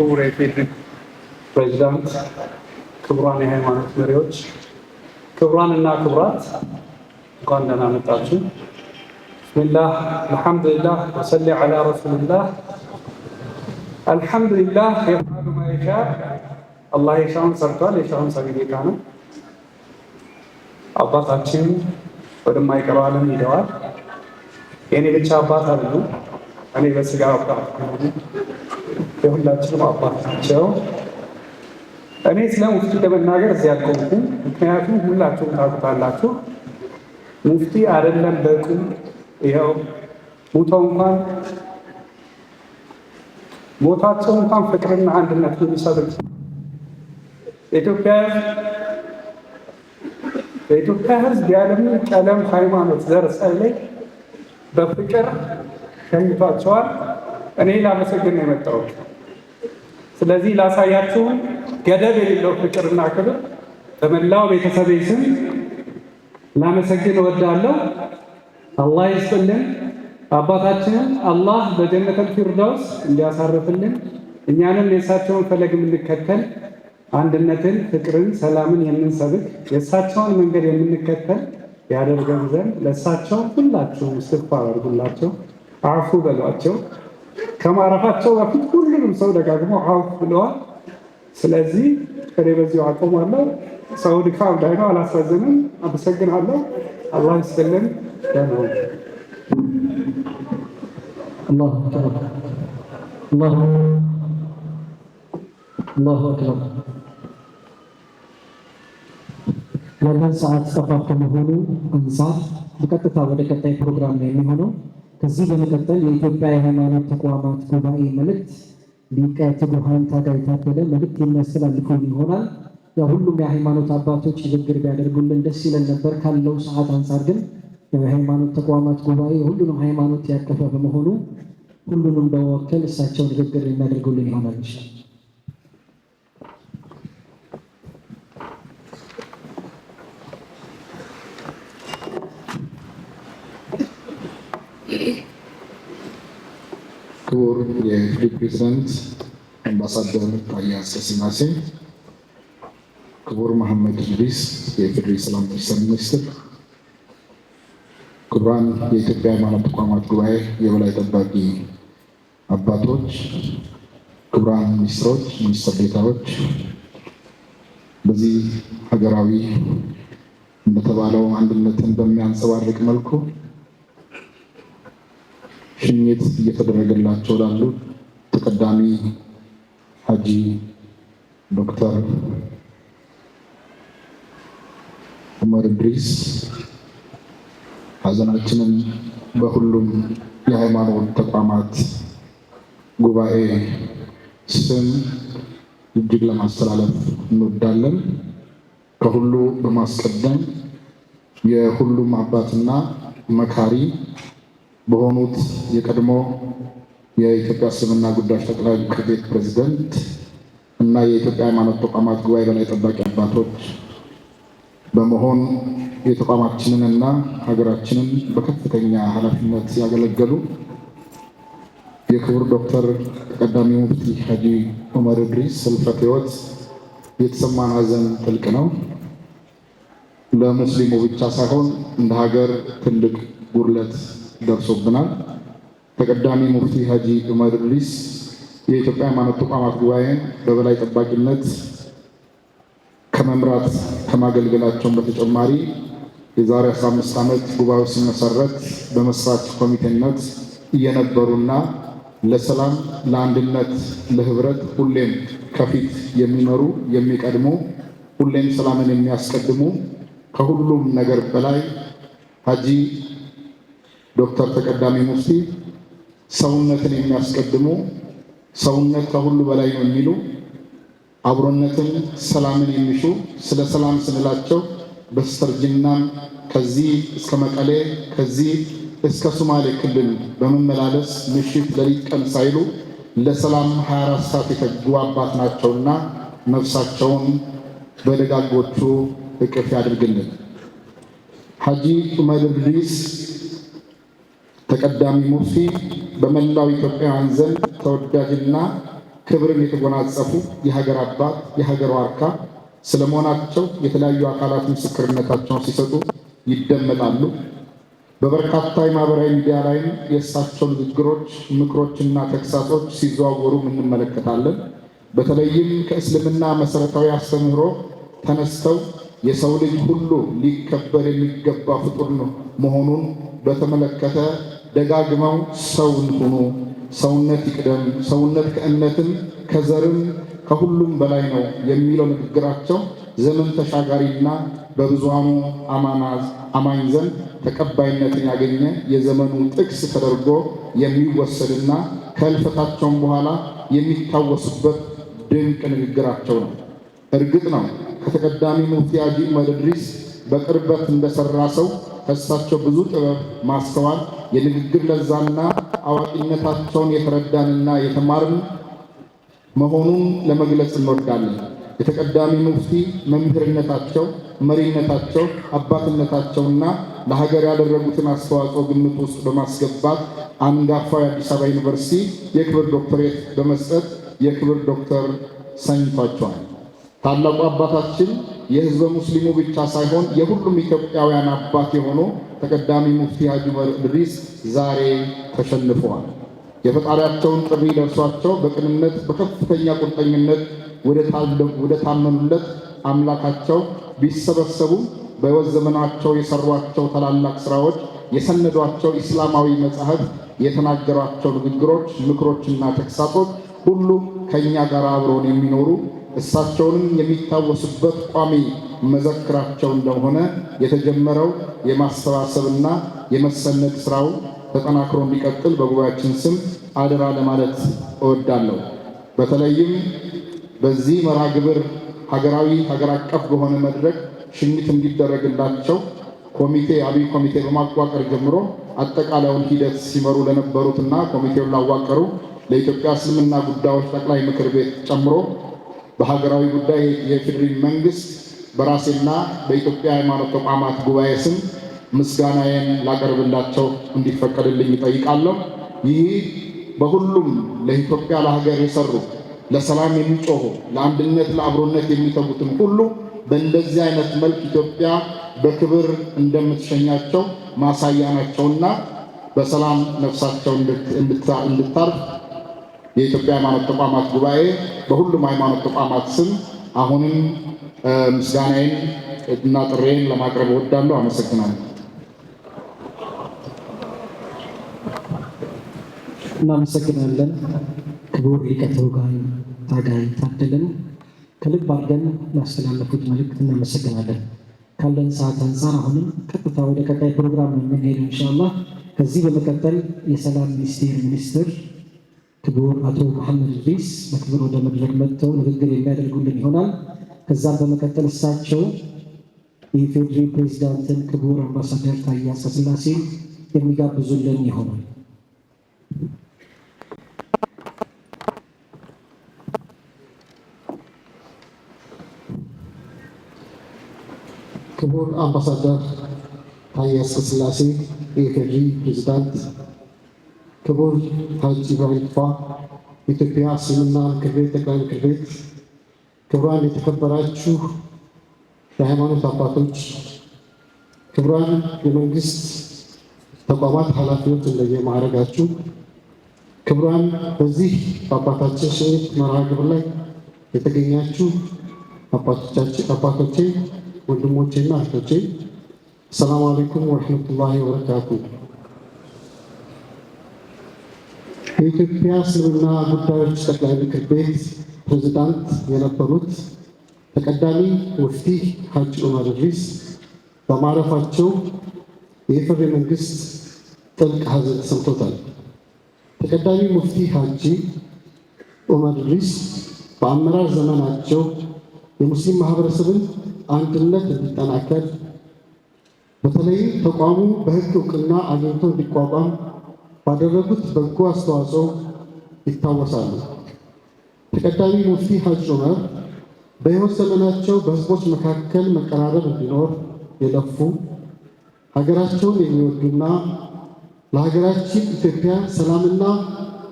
ክቡር የፌዴራል ፕሬዚዳንት፣ ክቡራን የሃይማኖት መሪዎች፣ ክቡራንና ክቡራት እንኳን ደህና መጣችሁ። ቢስሚላህ አልሐምዱሊላህ ወሰሊ ዐላ ረሱሊላህ። አልሐምዱሊላህ የፍዐሉ ማ የሻእ። አላህ የሻውን ሰርቷል፣ የሻውን ሰሪ ጌታ ነው። አባታችን ወደማይቀረው ዓለም ሄደዋል። የእኔ ብቻ አባት አይደሉም፣ እኔ በስጋ አባት የሁላችንም አባት ናቸው። እኔ ስለ ሙፍቲ ለመናገር እዚህ አልቆምኩም፣ ምክንያቱም ሁላችሁም ታውቁታላችሁ። ሙፍቲ አይደለም በቁም ይኸው ሞተው እንኳን ሞታቸው እንኳን ፍቅርና አንድነት የሚሰብክ የኢትዮጵያ ሕዝብ ያለምን ቀለም፣ ሃይማኖት፣ ዘር ሳይለይ በፍቅር ሸኝቷቸዋል። እኔ ላመሰግን ነው የመጣሁት። ስለዚህ ላሳያችሁ ገደብ የሌለው ፍቅርና ክብር በመላው ቤተሰቤ ስም ላመሰግን እወዳለሁ። አላህ ይስጥልን። አባታችንን አላህ በጀነተል ፊርዳውስ እንዲያሳርፍልን፣ እኛንም የእሳቸውን ፈለግ የምንከተል አንድነትን፣ ፍቅርን፣ ሰላምን የምንሰብክ የእሳቸውን መንገድ የምንከተል ያደርገን ዘንድ ለእሳቸው ሁላችሁም እስትግፋር አድርጉላቸው፣ አፉ በሏቸው። ከማረፋቸው በፊት ሁሉንም ሰው ደጋግሞ አፉ ብለዋል። ስለዚህ እኔ በዚሁ አቆማለሁ። ሰው ድካም ላይ ነው፣ አላሳዝንም። አመሰግናለሁ። አላህ ይስጥልን። ደህና አላሁ አክበር፣ አላሁ አክበር። ያለን ሰዓት ጠባብ ከመሆኑ አንፃር በቀጥታ ወደ ቀጣይ ፕሮግራም ላይ የሚሆነው ከዚህ በመቀጠል የኢትዮጵያ የሃይማኖት ተቋማት ጉባኤ መልእክት ሊቀ ትጉሃን ታጋይ ታደለ መልእክት የሚያስተላልፉን ይሆናል። ሁሉም የሃይማኖት አባቶች ንግግር ቢያደርጉልን ደስ ይለን ነበር። ካለው ሰዓት አንፃር ግን የሃይማኖት ተቋማት ጉባኤ ሁሉንም ሃይማኖት ያቀፈ በመሆኑ ሁሉንም በመወከል እሳቸው ንግግር የሚያደርጉልን ይሆናል። ክቡር የኢፌዴሪ ፕሬዝዳንት አምባሳደር ታዬ አጽቀሥላሴ፣ ክቡር መሐመድ ኢድሪስ የኢፌዴሪ ሰላም ሚኒስትር፣ ክቡራን የኢትዮጵያ ሃይማኖት ተቋማት ጉባኤ የበላይ ጠባቂ አባቶች፣ ክቡራን ሚኒስትሮች፣ ሚኒስትር ዴኤታዎች፣ በዚህ ሀገራዊ እንደተባለው አንድነትን በሚያንጸባርቅ መልኩ ሽኝት እየተደረገላቸው ላሉ ተቀዳሚ ሀጂ ዶክተር ዑመር ኢድሪስ ሀዘናችንን በሁሉም የሃይማኖት ተቋማት ጉባኤ ስም እጅግ ለማስተላለፍ እንወዳለን። ከሁሉ በማስቀደም የሁሉም አባትና መካሪ በሆኑት የቀድሞ የኢትዮጵያ እስልምና ጉዳዮች ጠቅላይ ምክር ቤት ፕሬዝዳንት እና የኢትዮጵያ ሃይማኖት ተቋማት ጉባኤ በላይ ጠባቂ አባቶች በመሆን የተቋማችንን እና ሀገራችንን በከፍተኛ ኃላፊነት ያገለገሉ የክቡር ዶክተር ተቀዳሚ ሙፍቲ ሀጂ ዑመር ኢድሪስ ህልፈተ ሕይወት የተሰማን ሀዘን ጥልቅ ነው። ለሙስሊሙ ብቻ ሳይሆን እንደ ሀገር ትልቅ ጉድለት ደርሶብናል። ተቀዳሚ ሙፍቲ ሀጂ ዑመር ኢድሪስ የኢትዮጵያ ሃይማኖት ተቋማት ጉባኤን በበላይ ጠባቂነት ከመምራት ከማገልገላቸውን በተጨማሪ የዛሬ 15 ዓመት ጉባኤው ሲመሰረት በመስራች ኮሚቴነት እየነበሩና ለሰላም፣ ለአንድነት፣ ለህብረት ሁሌም ከፊት የሚመሩ የሚቀድሙ፣ ሁሌም ሰላምን የሚያስቀድሙ ከሁሉም ነገር በላይ ሀጂ ዶክተር ተቀዳሚ ሙፍቲ ሰውነትን የሚያስቀድሙ፣ ሰውነት ከሁሉ በላይ ነው የሚሉ፣ አብሮነትን፣ ሰላምን የሚሹ፣ ስለ ሰላም ስንላቸው በስተርጅናም ከዚህ እስከ መቀሌ ከዚህ እስከ ሶማሌ ክልል በመመላለስ ምሽት ሌሊት ቀን ሳይሉ ለሰላም 24 ሰዓት የተጉ አባት ናቸውና ነፍሳቸውን በደጋጎቹ እቅፍ ያድርግልን። ሀጂ ዑመር ኢድሪስ ተቀዳሚ ሙፍቲ በመላው ኢትዮጵያውያን ዘንድ ተወዳጅና ክብርን የተጎናጸፉ የሀገር አባት፣ የሀገር ዋርካ ስለመሆናቸው የተለያዩ አካላት ምስክርነታቸውን ሲሰጡ ይደመጣሉ። በበርካታ የማህበራዊ ሚዲያ ላይም የእሳቸው ንግግሮች፣ ምክሮችና ተግሳጾች ሲዘዋወሩ እንመለከታለን። በተለይም ከእስልምና መሰረታዊ አስተምህሮ ተነስተው የሰው ልጅ ሁሉ ሊከበር የሚገባ ፍጡር መሆኑን በተመለከተ ደጋግመው ሰውን ሁኑ፣ ሰውነት ይቅደም፣ ሰውነት ከእምነትም ከዘርም ከሁሉም በላይ ነው የሚለው ንግግራቸው ዘመን ተሻጋሪና በብዙሃኑ አማኝ ዘንድ ተቀባይነትን ያገኘ የዘመኑ ጥቅስ ተደርጎ የሚወሰድና ከህልፈታቸውም በኋላ የሚታወሱበት ድንቅ ንግግራቸው ነው። እርግጥ ነው ከተቀዳሚ ሙፍቲ ሐጂ ዑመር ኢድሪስ በቅርበት እንደሰራ ሰው ከእሳቸው ብዙ ጥበብ፣ ማስተዋል፣ የንግግር ለዛና አዋቂነታቸውን የተረዳንና የተማርን መሆኑን ለመግለጽ እንወዳለን። የተቀዳሚ ሙፍቲ መምህርነታቸው፣ መሪነታቸው፣ አባትነታቸውና ለሀገር ያደረጉትን አስተዋጽኦ ግምት ውስጥ በማስገባት አንጋፋው የአዲስ አበባ ዩኒቨርሲቲ የክብር ዶክተሬት በመስጠት የክብር ዶክተር ሰኝቷቸዋል። ታላቁ አባታችን የህዝበ ሙስሊሙ ብቻ ሳይሆን የሁሉም ኢትዮጵያውያን አባት የሆኑ ተቀዳሚ ሙፍቲ ሐጂ ዑመር ኢድሪስ ዛሬ ተሸንፈዋል። የፈጣሪያቸውን ጥሪ ደርሷቸው በቅንነት በከፍተኛ ቁርጠኝነት ወደ ታመኑለት አምላካቸው ቢሰበሰቡ በሕይወት ዘመናቸው የሰሯቸው ታላላቅ ስራዎች፣ የሰነዷቸው ኢስላማዊ መጻሕፍት፣ የተናገሯቸው ንግግሮች፣ ምክሮችና ተግሳጾች ሁሉ ከእኛ ጋር አብረውን የሚኖሩ እሳቸውንም የሚታወሱበት ቋሚ መዘክራቸው እንደሆነ የተጀመረው የማሰባሰብና የመሰነድ ስራው ተጠናክሮ እንዲቀጥል በጉባኤያችን ስም አደራ ለማለት እወዳለሁ። በተለይም በዚህ መርሃ ግብር ሀገር አቀፍ በሆነ መድረክ ሽኝት እንዲደረግላቸው አብይ ኮሚቴ በማዋቀር ጀምሮ አጠቃላዩን ሂደት ሲመሩ ለነበሩትና ኮሚቴውን ላዋቀሩ ለኢትዮጵያ እስልምና ጉዳዮች ጠቅላይ ምክር ቤት ጨምሮ በሀገራዊ ጉዳይ የፌዴራል መንግስት በራሴና በኢትዮጵያ ሃይማኖት ተቋማት ጉባኤ ስም ምስጋናዬን ላቀርብላቸው እንዲፈቀድልኝ እጠይቃለሁ። ይህ በሁሉም ለኢትዮጵያ ለሀገር የሰሩ ለሰላም የሚጮሁ ለአንድነት ለአብሮነት የሚተጉትን ሁሉ በእንደዚህ አይነት መልክ ኢትዮጵያ በክብር እንደምትሸኛቸው ማሳያ ናቸውና በሰላም ነፍሳቸው እንድታርፍ የኢትዮጵያ ሃይማኖት ተቋማት ጉባኤ በሁሉም ሃይማኖት ተቋማት ስም አሁንም ምስጋናዬን እና ጥሬን ለማቅረብ እወዳለሁ። አመሰግናለሁ። እናመሰግናለን። ክቡር ሊቀ ተወካይ ታጋይ ታደለን ከልብ አድርገን ላስተላለፉት መልእክት እናመሰግናለን። ካለን ሰዓት አንጻር አሁንም ቀጥታ ወደ ቀጣይ ፕሮግራም የምንሄድ ኢንሻአላህ። ከዚህ በመቀጠል የሰላም ሚኒስቴር ሚኒስትር ክቡር አቶ መሐመድ ኢድሪስ በክብር ወደ መድረክ መጥተው ንግግር የሚያደርጉልን ይሆናል። ከዛም በመቀጠል እሳቸው የኢፌዴሪ ፕሬዚዳንትን ክቡር አምባሳደር ታዬ አጽቀሥላሴ የሚጋብዙልን ይሆናል። ክቡር አምባሳደር ታዬ አጽቀሥላሴ የኢፌዴሪ ፕሬዚዳንት፣ ክቡር ሐጂ ኢብራሂም ቱፋ የኢትዮጵያ እስልምና ምክር ቤት ጠቅላይ ምክር ቤት፣ ክቡራን የተከበራችሁ የሃይማኖት አባቶች፣ ክቡራን የመንግስት ተቋማት ኃላፊዎች እንደየማዕረጋችሁ፣ ክቡራን በዚህ በአባታችን ሽኝት መርሃ ግብር ላይ የተገኛችሁ አባቶቼ፣ ወንድሞቼና እህቶቼ፣ ሰላም አለይኩም ወረሕመቱላሂ ወበረካቱ። የኢትዮጵያ እስልምና ጉዳዮች ጠቅላይ ምክር ቤት ፕሬዝዳንት የነበሩት ተቀዳሚ ሙፍቲ ሐጂ ዑመር ኢድሪስ በማረፋቸው የኢፌዴሪ መንግስት ጥልቅ ሐዘን ተሰምቶታል። ተቀዳሚ ሙፍቲ ሐጂ ዑመር ኢድሪስ በአመራር ዘመናቸው የሙስሊም ማህበረሰብን አንድነት እንዲጠናከር በተለይም ተቋሙ በሕግ እውቅና አግኝቶ እንዲቋቋም ባደረጉት በጎ አስተዋጽኦ ይታወሳሉ። ተቀዳሚ ሙፍቲ ሐጂ ዑመር በሕይወት ዘመናቸው በህዝቦች መካከል መቀራረብ እንዲኖር የለፉ፣ ሀገራቸውን የሚወዱና ለሀገራችን ኢትዮጵያ ሰላምና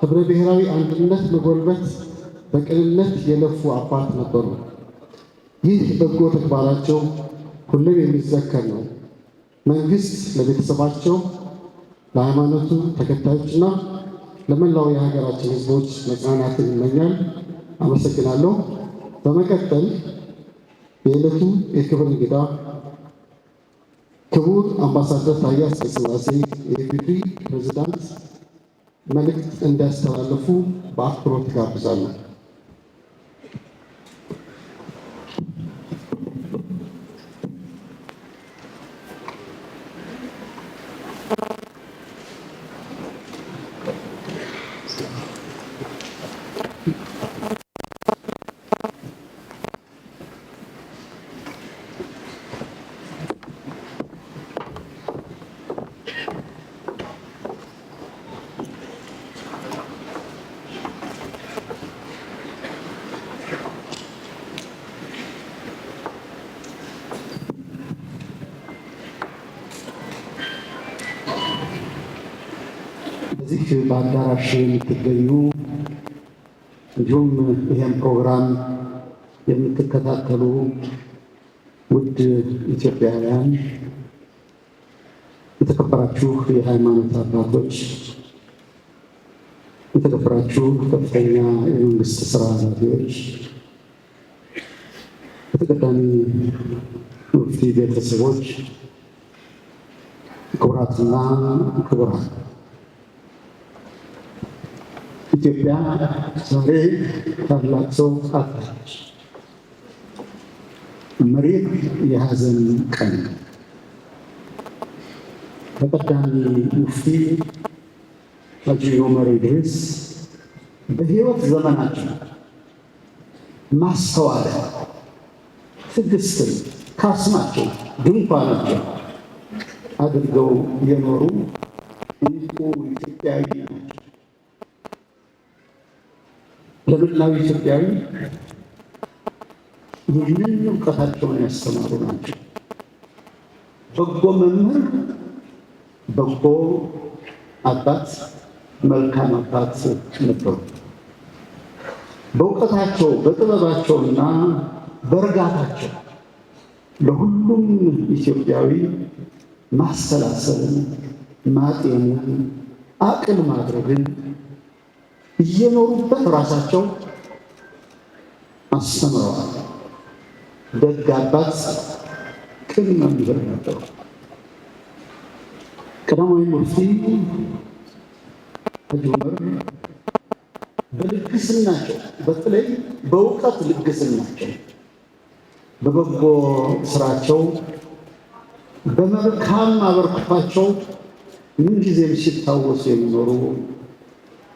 ህብረ ብሔራዊ አንድነት መጎልበት በቅንነት የለፉ አባት ነበሩ። ይህ በጎ ተግባራቸው ሁሌም የሚዘከር ነው። መንግስት ለቤተሰባቸው፣ ለሃይማኖቱ ተከታዮችና ለመላው የሀገራችን ሕዝቦች መጽናናትን ይመኛል። አመሰግናለሁ። በመቀጠል የዕለቱ የክብር እንግዳ ክቡር አምባሳደር ታዬ አጽቀሥላሴ የኢፌዴሪ ፕሬዝዳንት መልእክት እንዲያስተላልፉ በአክብሮት ጋብዛለሁ። እዚህ በአዳራሽ የምትገኙ እንዲሁም ይህን ፕሮግራም የምትከታተሉ ውድ ኢትዮጵያውያን፣ የተከበራችሁ የሃይማኖት አባቶች፣ የተከበራችሁ ከፍተኛ የመንግስት ስራ ኃላፊዎች፣ የተቀዳሚ ሙፍቲ ቤተሰቦች፣ ክቡራትና ክቡራን፣ ኢትዮጵያ ዛሬ ታላቅ ሰው አጣች። መሬት የሐዘን ቀን። ተቀዳሚ ሙፍቲ ሐጂ ዑመር ኢድሪስ በሕይወት ዘመናቸው ማስተዋል፣ ትዕግስትን ካስማቸው ድንኳናቸው አድርገው የኖሩ እንቁ ኢትዮጵያዊ ናቸው። ለመላው ኢትዮጵያዊ ይህንን እውቀታቸውን ያስተማሩ ናቸው። በጎ መምህር፣ በጎ አባት፣ መልካም አባት ነበሩ። በእውቀታቸው በጥበባቸውና በእርጋታቸው ለሁሉም ኢትዮጵያዊ ማሰላሰልን፣ ማጤንን፣ አቅል ማድረግን እየኖሩበት ራሳቸው አስተምረዋል። ደግ አባት፣ ቅን መምህር ነበሩ። ቀዳማዊ ሙፍቲ ሐጂ ዑመር በልግስናቸው፣ በተለይ በእውቀት ልግስናቸው፣ በበጎ ስራቸው፣ በመልካም አበርክቷቸው ምንጊዜም ሲታወሱ የሚኖሩ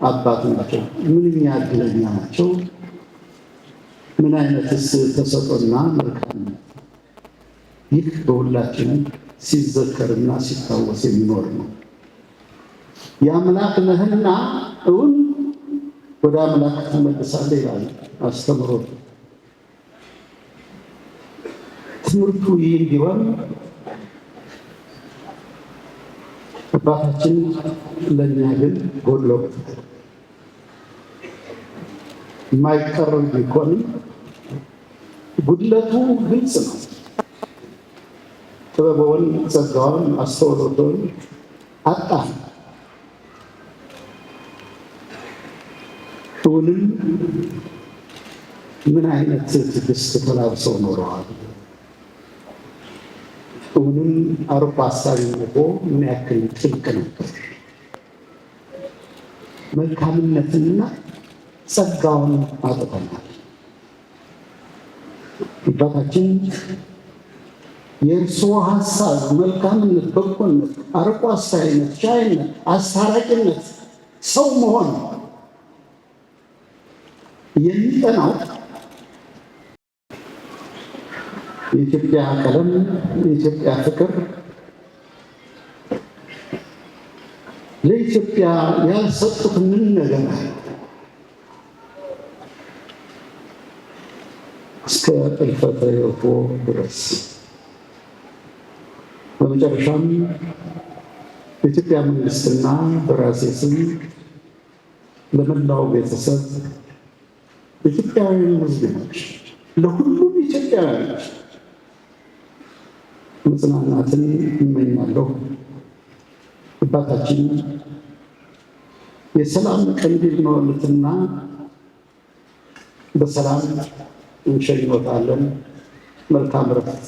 አባት ናቸው። ምንኛ እድለኛ ናቸው! ምን አይነትስ ተሰጥኦና መልካምነት! ይህ በሁላችንም ሲዘከርና ሲታወስ የሚኖር ነው። የአምላክ ነህና እውን ወደ አምላክ ትመልሳለህ ይላል አስተምሮቱ። ትምህርቱ ይህ እንዲሆን አባታችን ለእኛ ግን ጎድለውታል። የማይቀር ቢሆንም ጉድለቱ ግልጽ ነው። ጥበበውን፣ ጸጋውን፣ አስተውሎቱን አጣን። እውንም ምን አይነት ትዕግስት ተላብሰው ኖረዋል? እውንም አርቆ አሳቢነቶ ምን ያክል ጥልቅ ነበር? መልካምነትንና ጸጋውን አጥተናል። አባታችን የእርስዎ ሀሳብ፣ መልካምነት፣ በጎነት፣ አርቆ አሳቢነት፣ ቻይነት፣ አስታራቂነት፣ ሰው መሆን የሚጠናው የኢትዮጵያ ቀለም፣ የኢትዮጵያ ፍቅር፣ ለኢትዮጵያ ያልሰጡት ምን ነገር እስከ እልፈተ ሕይወቶ ድረስ። በመጨረሻም በኢትዮጵያ መንግስትና በራሴ ስም ለመላው ቤተሰብ ኢትዮጵያውያን ሙስሊሞች፣ ለሁሉም ኢትዮጵያውያን መጽናናትን እመኛለሁ። አባታችን የሰላም ቀንዲል ነውና በሰላም እንሸኝዎታለን። መልካም ረፍት።